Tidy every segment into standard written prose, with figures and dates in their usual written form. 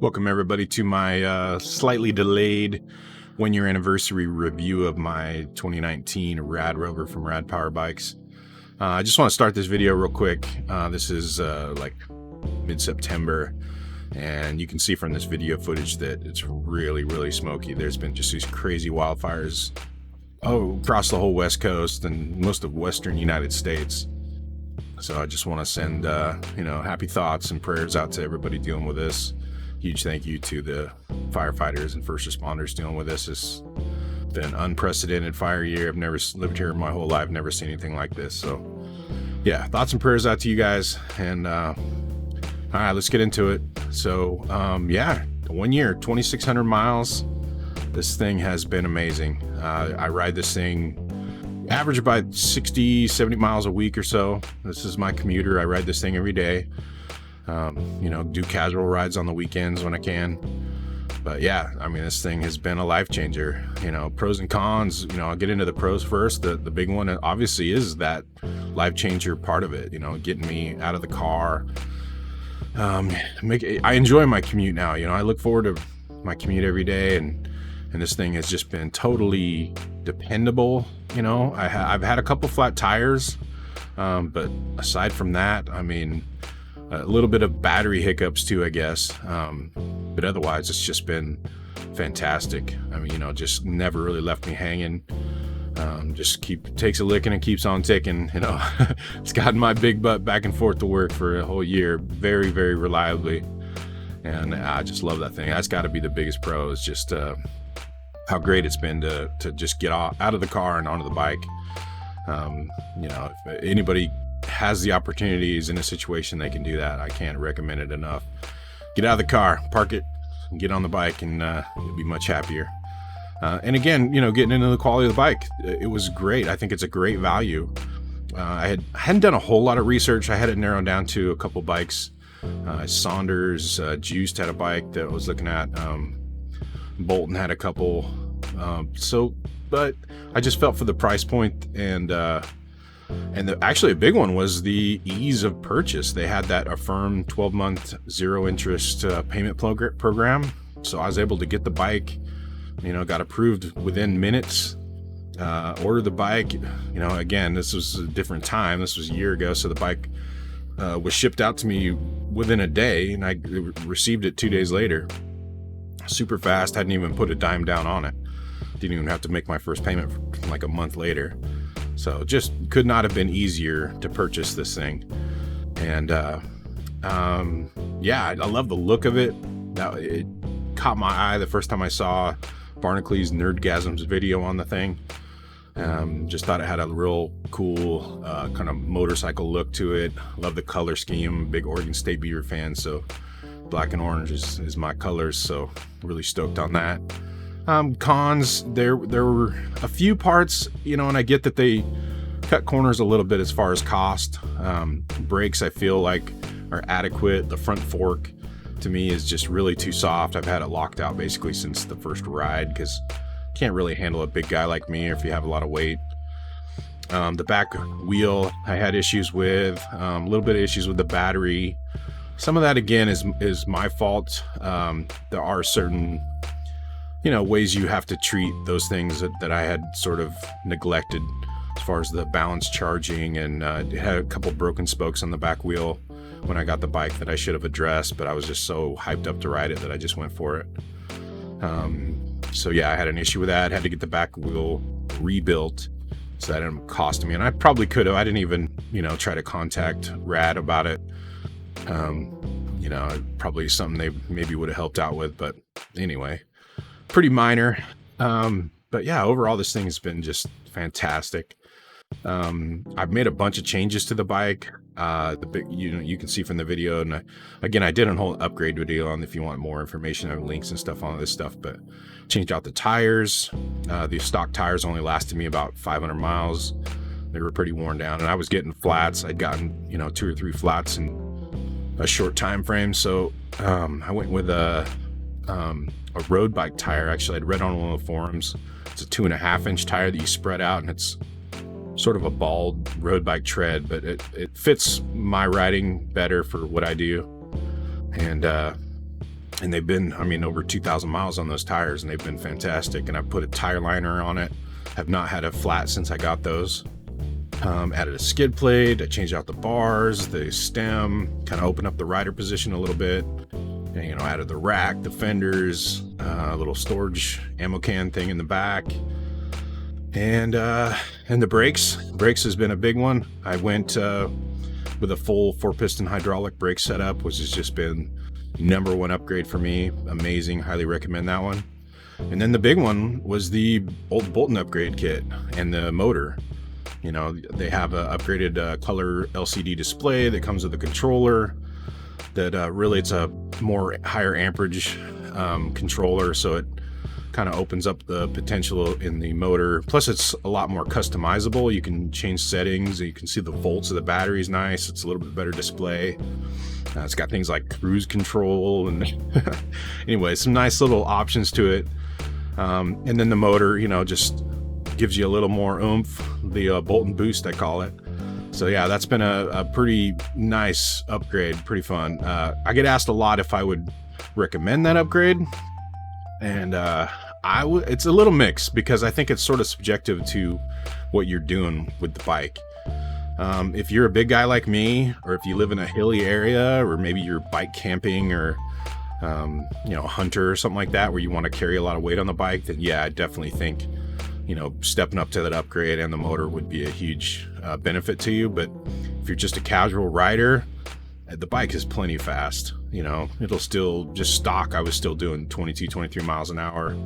Welcome everybody to my slightly delayed 1-year anniversary review of my 2019 RadRover from Rad Power Bikes. I just want to start this video real quick. This is like mid-September, and you can see from this video footage that it's really smoky. There's been just these crazy wildfires across the whole West Coast and most of Western United States. So I just want to send happy thoughts and prayers out to everybody dealing with this. Huge thank you to the firefighters and first responders dealing with this. It's been an unprecedented fire year. I've never lived here my whole life, never seen anything like this. So yeah, thoughts and prayers out to you guys. And all right, let's get into it. So 1 year, 2,600 miles. This thing has been amazing. I ride this thing average about 60, 70 miles a week or so. This is my commuter. I ride this thing every day. Do casual rides on the weekends when I can. But yeah, I mean, this thing has been a life changer. Pros and cons. I'll get into the pros first. The big one obviously is that life changer part of it, getting me out of the car. I enjoy my commute now. I look forward to my commute every day, and this thing has just been totally dependable. I've had a couple flat tires, but aside from that, I mean, a little bit of battery hiccups too, I guess. But otherwise, it's just been fantastic. I mean, just never really left me hanging. Takes a licking and keeps on ticking. It's gotten my big butt back and forth to work for a whole year, very reliably. And I just love that thing. That's got to be the biggest pro, is just how great it's been to just get out of the car and onto the bike. If anybody has the opportunities in a situation, they can do that. I can't recommend it enough. Get out of the car, park it, and get on the bike, and you'll be much happier. And again, getting into the quality of the bike, it was great. I think it's a great value. I hadn't done a whole lot of research. I had it narrowed down to a couple bikes. Saunders, Juiced had a bike that I was looking at. Bolton had a couple. But I just felt for the price point, and actually a big one was the ease of purchase. They had that Affirm 12-month zero interest payment program. So I was able to get the bike, got approved within minutes, ordered the bike. Again, this was a different time. This was a year ago. So the bike was shipped out to me within a day, and I received it 2 days later. Super fast. Hadn't even put a dime down on it. Didn't even have to make my first payment for like a month later. So just could not have been easier to purchase this thing. And I love the look of it. It caught my eye the first time I saw Barnacle Nerdgasm's video on the thing. Just thought it had a real cool kind of motorcycle look to it. Love the color scheme. Big Oregon State Beaver fan, so black and orange is my colors. So really stoked on that. Cons, there were a few parts, and I get that they cut corners a little bit as far as cost. Brakes, I feel like, are adequate. The front fork, to me, is just really too soft. I've had it locked out basically since the first ride, because can't really handle a big guy like me, or if you have a lot of weight. The back wheel, I had issues with. A little bit of issues with the battery. Some of that, again, is my fault. There are certain ways you have to treat those things that I had sort of neglected, as far as the balance charging, and it had a couple broken spokes on the back wheel when I got the bike that I should have addressed, but I was just so hyped up to ride it that I just went for it. So yeah, I had an issue with that. Had to get the back wheel rebuilt, so that ended up costing me, and I probably could have. I didn't even try to contact Rad about it. Probably something they maybe would have helped out with, but anyway, pretty minor. But yeah, overall this thing has been just fantastic. I've made a bunch of changes to the bike. You can see from the video, and again, I did a whole upgrade video on if you want more information and links and stuff on this stuff. But changed out the tires. The stock tires only lasted me about 500 miles. They were pretty worn down, and I was getting flats. I'd gotten 2 or 3 flats in a short time frame. So I went with a road bike tire. Actually, I'd read on one of the forums, it's a 2.5-inch tire that you spread out, and it's sort of a bald road bike tread, but it fits my riding better for what I do. And And they've been, I mean, over 2,000 miles on those tires, and they've been fantastic. And I put a tire liner on it. Have not had a flat since I got those. Added a skid plate. I changed out the bars, the stem, kind of opened up the rider position a little bit. And, you know, added the rack, the fenders, a little storage ammo can thing in the back. And the brakes. Brakes has been a big one. I went with a full 4-piston hydraulic brake setup, which has just been #1 upgrade for me. Amazing. Highly recommend that one. And then the big one was the old Bolton upgrade kit and the motor. You know, they have a upgraded color LCD display that comes with a controller that really, it's a more higher amperage controller, so it kind of opens up the potential in the motor. Plus it's a lot more customizable. You can change settings, you can see the volts of the batteries. Nice. It's a little bit better display. It's got things like cruise control and anyway, some nice little options to it. And then the motor, you know, just gives you a little more oomph, the Bolton boost, I call it. So yeah, that's been a pretty nice upgrade, pretty fun. I get asked a lot if I would recommend that upgrade, and it's a little mixed, because I think it's sort of subjective to what you're doing with the bike. If you're a big guy like me, or if you live in a hilly area, or maybe you're bike camping, or you know, a hunter or something like that, where you want to carry a lot of weight on the bike, then yeah, I definitely think, you know, stepping up to that upgrade and the motor would be a huge benefit to you. But if you're just a casual rider, the bike is plenty fast. You know, it'll still just stock. I was still doing 22, 23 miles an hour.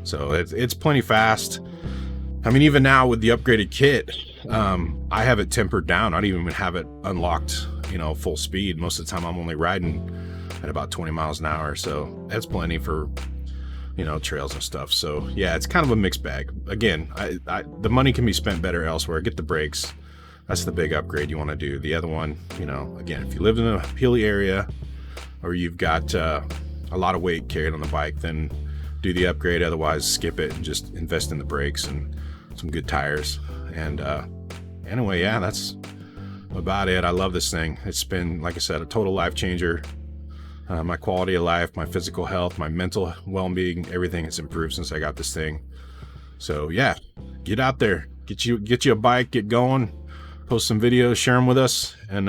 So it's plenty fast. I mean, even now with the upgraded kit, I have it tempered down. I don't even have it unlocked, you know, full speed. Most of the time I'm only riding at about 20 miles an hour. So that's plenty for, you know, trails and stuff. So yeah, it's kind of a mixed bag. Again, the money can be spent better elsewhere. Get the brakes. That's the big upgrade you want to do. The other one, you know, again, if you live in a hilly area, or you've got a lot of weight carried on the bike, then do the upgrade. Otherwise, skip it and just invest in the brakes and some good tires. And anyway, yeah, that's about it. I love this thing. It's been, like I said, a total life changer. My quality of life, my physical health, my mental well-being, everything has improved since I got this thing. So yeah, get out there, get you a bike, get going, post some videos, share them with us, and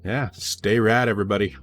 yeah, stay rad, everybody.